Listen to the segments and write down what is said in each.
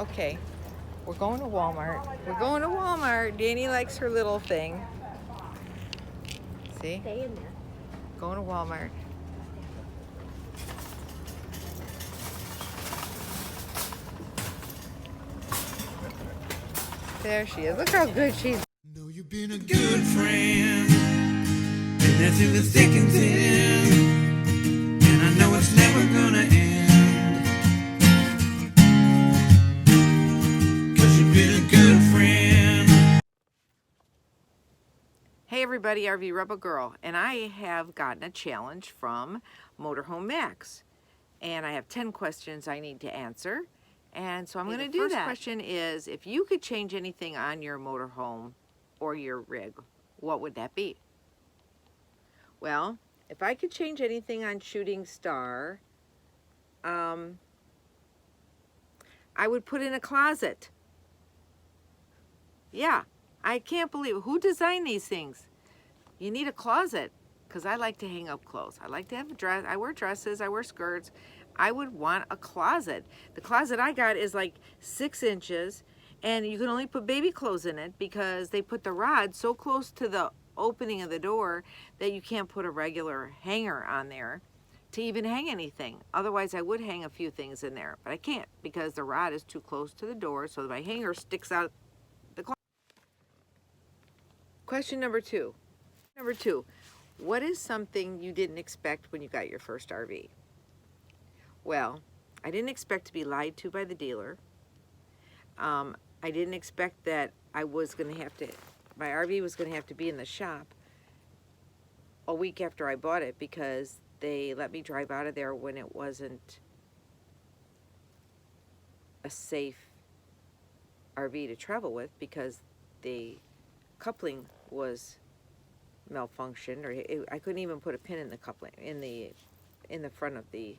Okay, we're going to Walmart. We're going to Walmart. Danny likes her little thing. See? Stay in there. Going to Walmart. There she is. Look how good she's. Know you've been a good friend, and that's in the thick and thin, and I know it's never gonna end, 'cause you've been a good friend. Hey everybody, RV Rebel Girl, and I have gotten a challenge from Motorhome Max, and I have 10 questions I need to answer, and so I'm going to do that. The first question is, if you could change anything on your motorhome or your rig, what would that be? Well, if I could change anything on Shooting Star, I would put in a closet. Yeah, I can't believe, who designed these things? You need a closet, because I like to hang up clothes. I like to have a dress. I wear dresses, I wear skirts. I would want a closet. The closet I got is like 6 inches, and you can only put baby clothes in it because they put the rod so close to the opening of the door that you can't put a regular hanger on there to even hang anything. Otherwise, I would hang a few things in there, but I can't because the rod is too close to the door, so my hanger sticks out the closet. Question number 2. What is something you didn't expect when you got your first RV? Well, I didn't expect to be lied to by the dealer. I didn't expect that I was going to have to, my RV was going to have to be in the shop a week after I bought it because they let me drive out of there when it wasn't a safe RV to travel with because the coupling was malfunctioned, or I couldn't even put a pin in the coupling in the front of the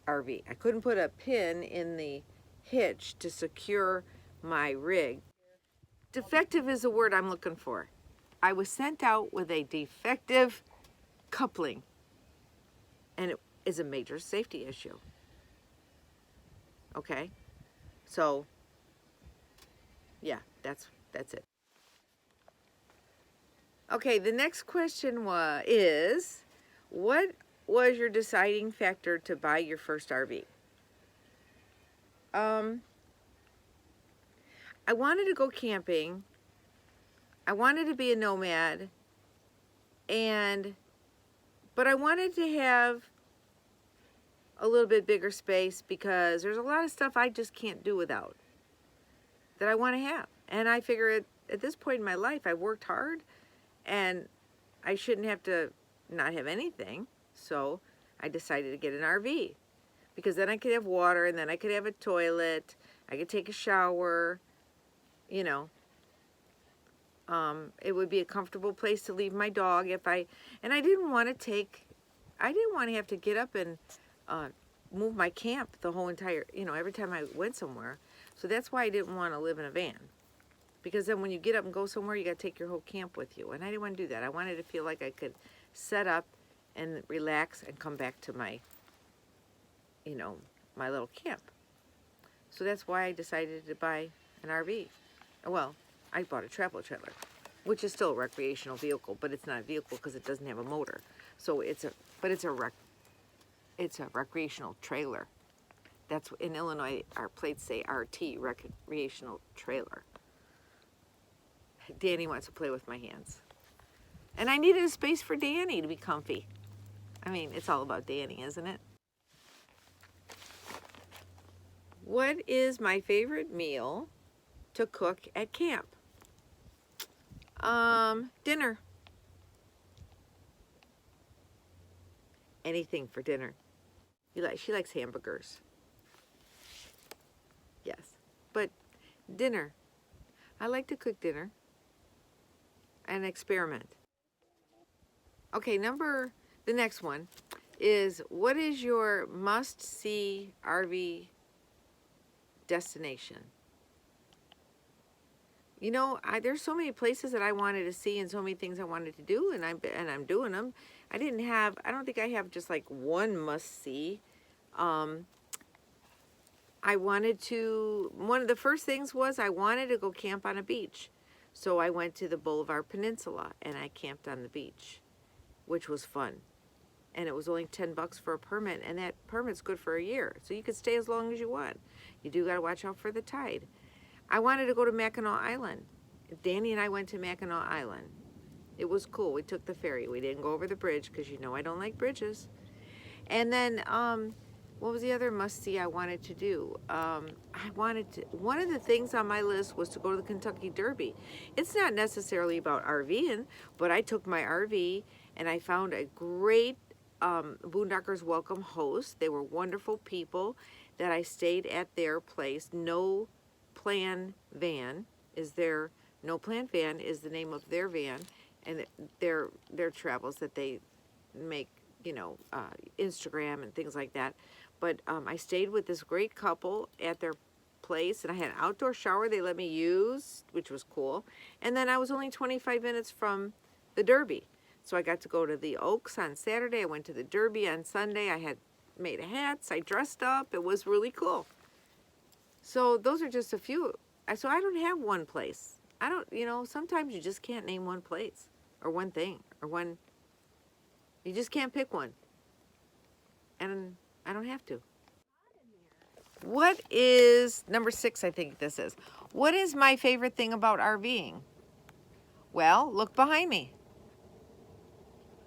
RV. I couldn't put a pin in the hitch to secure my rig. Defective is the word I'm looking for. I was sent out with a defective coupling, and it is a major safety issue. Okay, so yeah, that's it. Okay, the next question is, what was your deciding factor to buy your first RV? I wanted to go camping. I wanted to be a nomad, but I wanted to have a little bit bigger space because there's a lot of stuff I just can't do without that I want to have. And I figure at this point in my life, I've worked hard and I shouldn't have to not have anything. So I decided to get an RV because then I could have water, and then I could have a toilet. I could take a shower, you know. It would be a comfortable place to leave my dog and I didn't want to have to get up and move my camp the whole entire, every time I went somewhere. So that's why I didn't want to live in a van. Because then when you get up and go somewhere, you got to take your whole camp with you. And I didn't want to do that. I wanted to feel like I could set up and relax and come back to my, my little camp. So that's why I decided to buy an RV. Well, I bought a travel trailer, which is still a recreational vehicle, but it's not a vehicle because it doesn't have a motor. So it's a recreational trailer. That's in Illinois, our plates say RT, recreational trailer. Danny wants to play with my hands. And I needed a space for Danny to be comfy. I mean, it's all about Danny, isn't it? What is my favorite meal to cook at camp? Dinner. Anything for dinner. She likes hamburgers. Yes, but dinner. I like to cook dinner and experiment. Okay, the next one is, what is your must-see RV destination? There's so many places that I wanted to see and so many things I wanted to do, and I'm doing them. I don't think I have just like one must-see. one of the first things was I wanted to go camp on a beach. So I went to the Boulevard Peninsula and I camped on the beach, which was fun. And it was only $10 for a permit, and that permit's good for a year. So you could stay as long as you want. You do got to watch out for the tide. I wanted to go to Mackinac Island. Danny and I went to Mackinac Island. It was cool. We took the ferry. We didn't go over the bridge because you know I don't like bridges. And then, what was the other must-see I wanted to do? One of the things on my list was to go to the Kentucky Derby. It's not necessarily about RVing, but I took my RV and I found a great Boondockers Welcome host. They were wonderful people that I stayed at their place. No Plan Van is the name of their van, and their travels that they make, you know, Instagram and things like that. But I stayed with this great couple at their place, and I had an outdoor shower they let me use, which was cool. And then I was only 25 minutes from the Derby. So I got to go to the Oaks on Saturday. I went to the Derby on Sunday. I had made hats. I dressed up. It was really cool. So those are just a few. So I don't have one place. I don't, you know, sometimes you just can't name one place or one thing or one. You just can't pick one. And I don't have to. What is, number 6, I think this is. What is my favorite thing about RVing? Well, look behind me.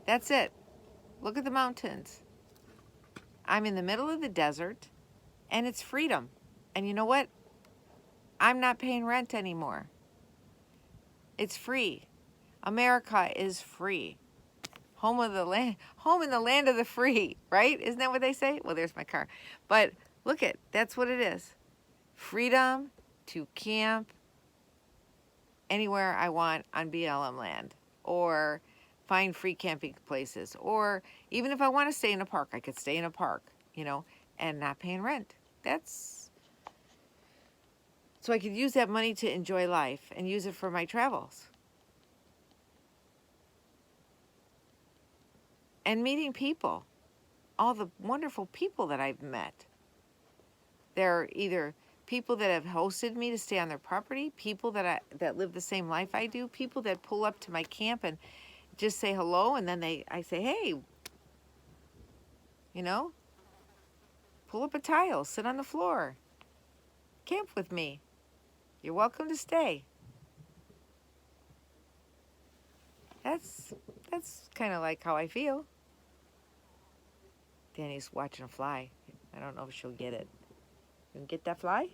That's it. Look at the mountains. I'm in the middle of the desert, and it's freedom. And you know what? I'm not paying rent anymore. It's free. America is free. Home in the land of the free, right? Isn't that what they say? Well, there's my car. But look that's what it is. Freedom to camp anywhere I want on BLM land, or find free camping places, or even if I want to stay in a park, I could stay in a park, you know, and not paying rent. So I could use that money to enjoy life and use it for my travels. And meeting people, all the wonderful people that I've met. They're either people that have hosted me to stay on their property, people that live the same life I do, people that pull up to my camp and just say hello, and then I say, hey, you know, pull up a tile, sit on the floor, camp with me. You're welcome to stay. That's kind of like how I feel. Danny's watching a fly. I don't know if she'll get it. You can get that fly?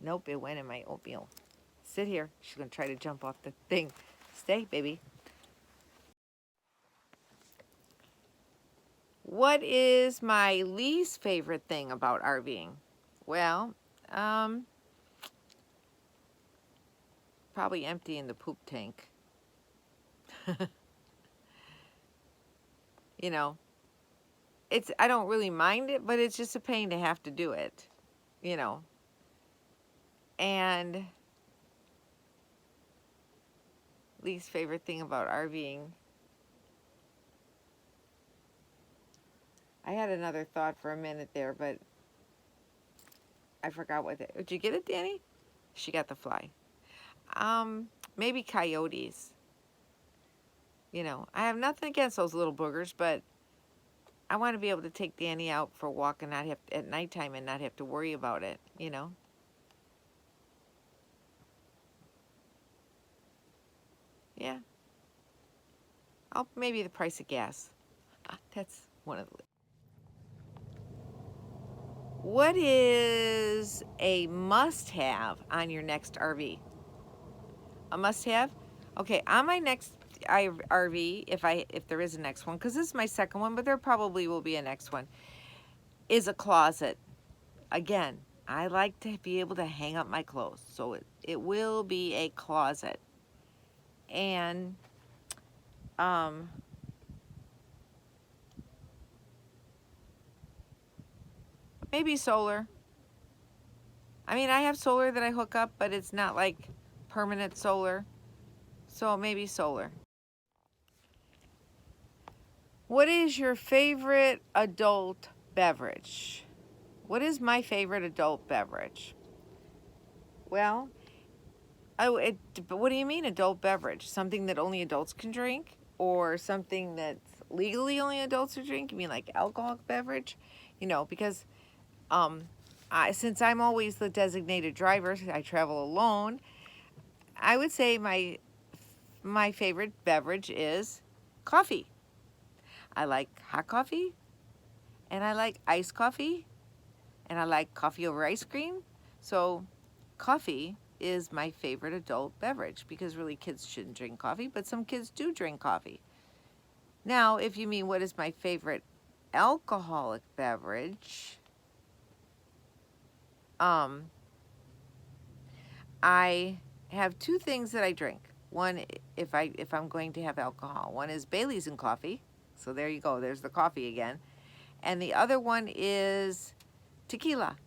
Nope, it went in my oatmeal. Sit here. She's going to try to jump off the thing. Stay, baby. What is my least favorite thing about RVing? Well, probably emptying the poop tank. You know, I don't really mind it, but it's just a pain to have to do it, you know. And least favorite thing about RVing. I had another thought for a minute there, but I forgot what did you get it, Danny? She got the fly. Maybe coyotes. You know, I have nothing against those little boogers, but I want to be able to take Danny out for a walk and not have at nighttime and not have to worry about it, you know. Yeah. Maybe the price of gas. That's one of the. What is a must-have on your next RV? A must-have? Okay, on my next RV, if there is a next one, because this is my second one, but there probably will be a next one, is a closet. Again, I like to be able to hang up my clothes, so it will be a closet. And maybe solar. I mean, I have solar that I hook up, but it's not like permanent solar. So maybe solar. What is your favorite adult beverage? What is my favorite adult beverage? Well, but what do you mean adult beverage? Something that only adults can drink, or something that's legally only adults can drink? You mean like alcoholic beverage? You know, because since I'm always the designated driver, I travel alone. I would say my favorite beverage is coffee. I like hot coffee, and I like iced coffee, and I like coffee over ice cream. So coffee is my favorite adult beverage, because really kids shouldn't drink coffee, but some kids do drink coffee. Now, if you mean what is my favorite alcoholic beverage, I have two things that I drink. One, if I'm going to have alcohol, one is Bailey's and coffee. So there you go. There's the coffee again. And the other one is tequila.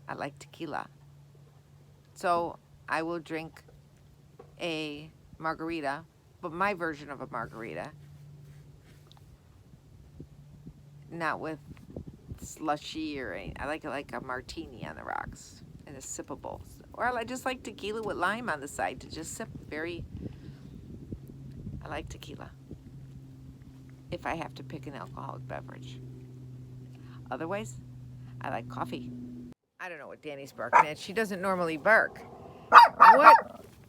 I like tequila. So I will drink a margarita, but my version of a margarita, not with slushy or anything. I like it like a martini on the rocks and a sippable. Or I just like tequila with lime on the side to just sip. I like tequila if I have to pick an alcoholic beverage. Otherwise, I like coffee. I don't know what Danny's barking at. She doesn't normally bark.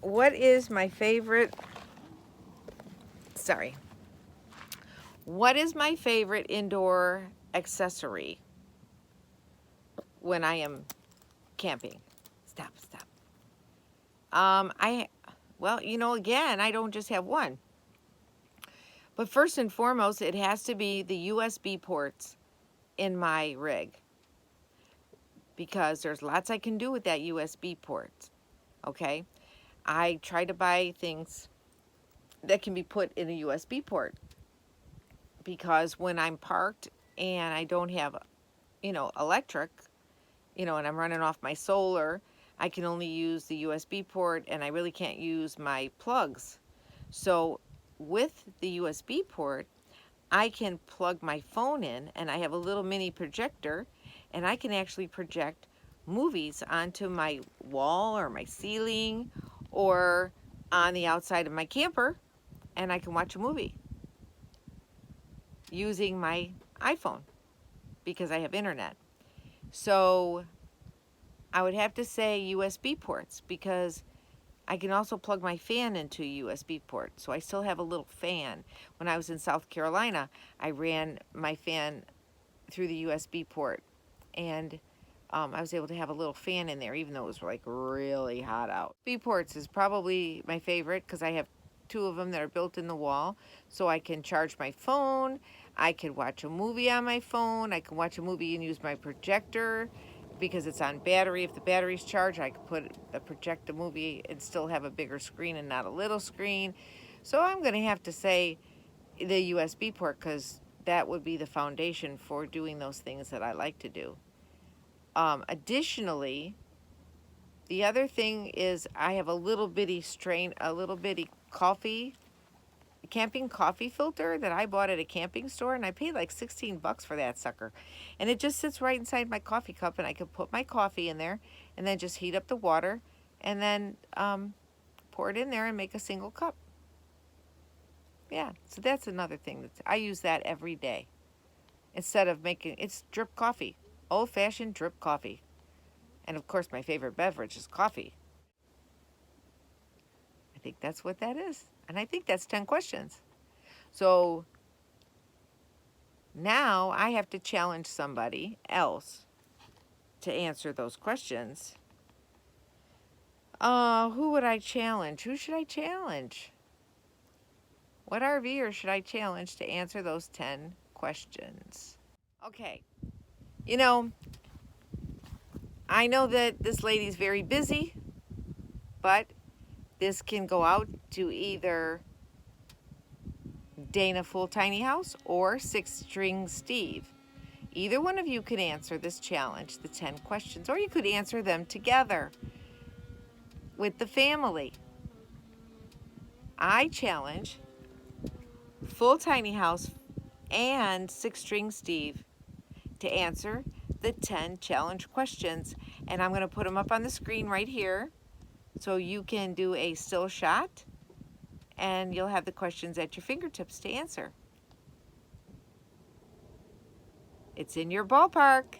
What is my favorite? Sorry. What is my favorite indoor accessory when I am camping? Stop. Well, you know, again, I don't just have one. But first and foremost, it has to be the USB ports in my rig, because there's lots I can do with that USB port. Okay? I try to buy things that can be put in a USB port, because when I'm parked and I don't have, electric, and I'm running off my solar, I can only use the USB port, and I really can't use my plugs. So with the USB port, I can plug my phone in, and I have a little mini projector, and I can actually project movies onto my wall or my ceiling or on the outside of my camper, and I can watch a movie using my iPhone because I have internet. So I would have to say USB ports, because I can also plug my fan into a USB port. So I still have a little fan. When I was in South Carolina, I ran my fan through the USB port, and I was able to have a little fan in there, even though it was like really hot out. USB ports is probably my favorite, because I have two of them that are built in the wall, so I can charge my phone. I could watch a movie on my phone. I can watch a movie and use my projector, because it's on battery. If the battery's charged, I could project a movie and still have a bigger screen and not a little screen. So I'm going to have to say the USB port, because that would be the foundation for doing those things that I like to do. Additionally, the other thing is I have a little bitty camping coffee filter that I bought at a camping store, and I paid like $16 for that sucker. And it just sits right inside my coffee cup, and I can put my coffee in there and then just heat up the water and then pour it in there and make a single cup. Yeah, so that's another thing. I use that every day. Instead of it's drip coffee, old-fashioned drip coffee. And of course, my favorite beverage is coffee. I think that's what that is. And I think that's 10 questions. So now I have to challenge somebody else to answer those questions. Who would I challenge? Who should I challenge? What RV'r should I challenge to answer those 10 questions? Okay. I know that this lady's very busy, but this can go out to either Dana Full Tiny House or Six String Steve. Either one of you could answer this challenge, the 10 questions, or you could answer them together with the family. I challenge Full Tiny House and Six String Steve to answer the 10 challenge questions. And I'm going to put them up on the screen right here so you can do a still shot and you'll have the questions at your fingertips to answer. It's in your ballpark.